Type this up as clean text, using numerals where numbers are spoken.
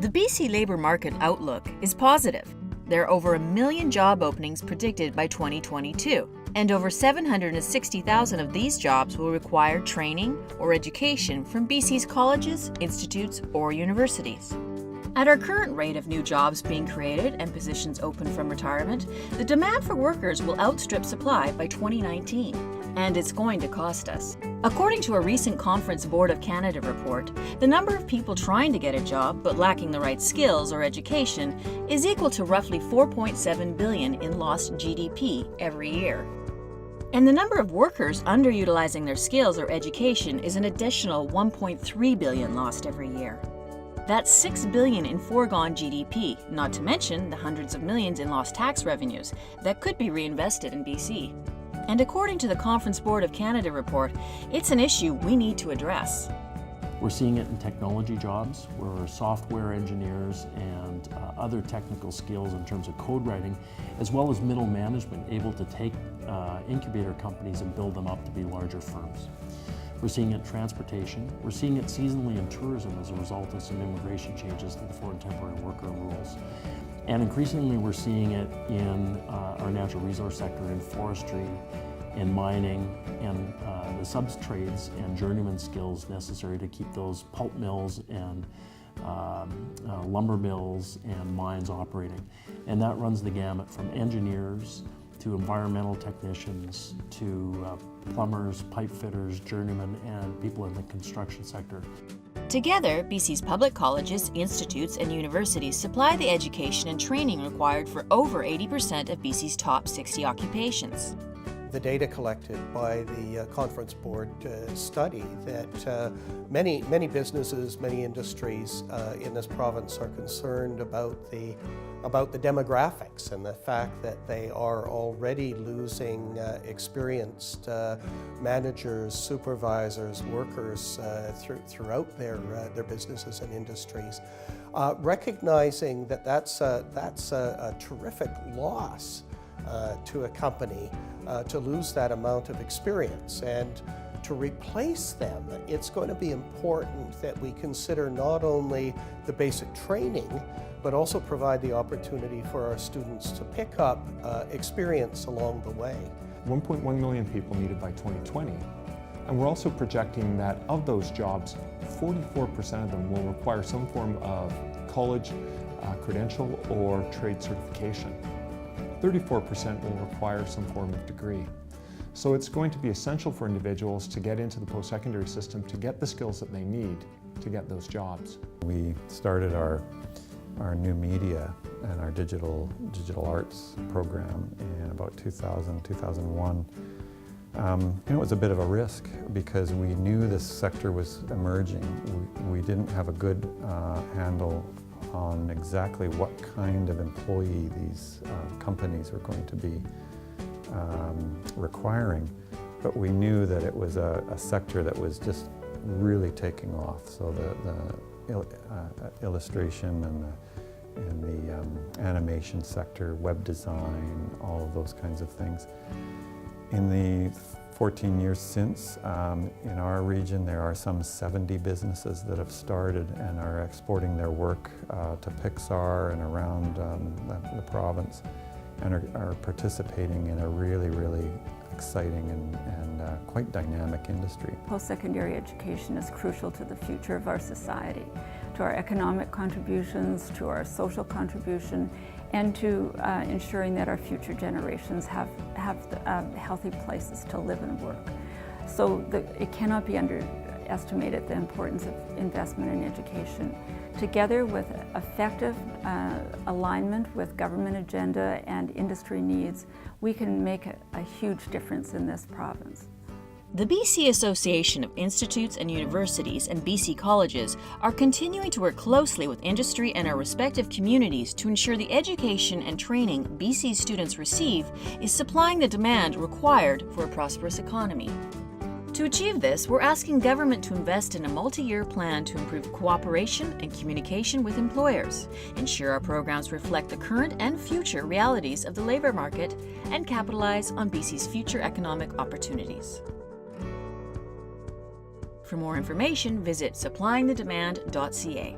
The BC labour market outlook is positive. There are over 1 million job openings predicted by 2022, and over 760,000 of these jobs will require training or education from BC's colleges, institutes, or universities. At our current rate of new jobs being created and positions open from retirement, the demand for workers will outstrip supply by 2019, and it's going to cost us. According to a recent Conference Board of Canada report, the number of people trying to get a job but lacking the right skills or education is equal to roughly $4.7 billion in lost GDP every year. And the number of workers underutilizing their skills or education is an additional $1.3 billion lost every year. That's $6 billion in foregone GDP, not to mention the hundreds of millions in lost tax revenues that could be reinvested in BC. And according to the Conference Board of Canada report, it's an issue we need to address. We're seeing it in technology jobs, where software engineers and other technical skills in terms of code writing, as well as middle management, able to take incubator companies and build them up to be larger firms. We're seeing it in transportation. We're seeing it seasonally in tourism as a result of some immigration changes to the foreign temporary worker rules. And increasingly we're seeing it in our natural resource sector, in forestry, in mining, and the sub-trades and journeyman skills necessary to keep those pulp mills and lumber mills and mines operating. And that runs the gamut from engineers to environmental technicians to plumbers, pipe fitters, journeymen, and people in the construction sector. Together, BC's public colleges, institutes, and universities supply the education and training required for over 80% of BC's top 60 occupations. The data collected by the Conference Board study that many businesses, many industries in this province are concerned about the demographics and the fact that they are already losing experienced managers, supervisors, workers throughout their businesses and industries. Recognizing that that's a terrific loss to a company to lose that amount of experience, and to replace them, it's going to be important that we consider not only the basic training, but also provide the opportunity for our students to pick up experience along the way. 1.1 million people needed by 2020, and we're also projecting that of those jobs, 44% of them will require some form of college credential or trade certification. 34% will require some form of degree. So it's going to be essential for individuals to get into the post-secondary system to get the skills that they need to get those jobs. We started our new media and our digital arts program in about 2000, 2001. It was a bit of a risk because we knew this sector was emerging. We didn't have a good handle on exactly what kind of employee these companies were going to be requiring, but we knew that it was a sector that was just really taking off. So the illustration and the animation sector, web design, all of those kinds of things. In the 14 years since, in our region there are some 70 businesses that have started and are exporting their work to Pixar and around the province, and are participating in a really exciting and quite dynamic industry. Post-secondary education is crucial to the future of our society, to our economic contributions, to our social contribution, and to ensuring that our future generations have healthy places to live and work. So it cannot be underestimated the importance of investment in education. Together with effective alignment with government agenda and industry needs, we can make a huge difference in this province. The BC Association of Institutes and Universities and BC Colleges are continuing to work closely with industry and our respective communities to ensure the education and training BC students receive is supplying the demand required for a prosperous economy. To achieve this, we're asking government to invest in a multi-year plan to improve cooperation and communication with employers, ensure our programs reflect the current and future realities of the labour market, and capitalize on BC's future economic opportunities. For more information, visit supplyingthedemand.ca.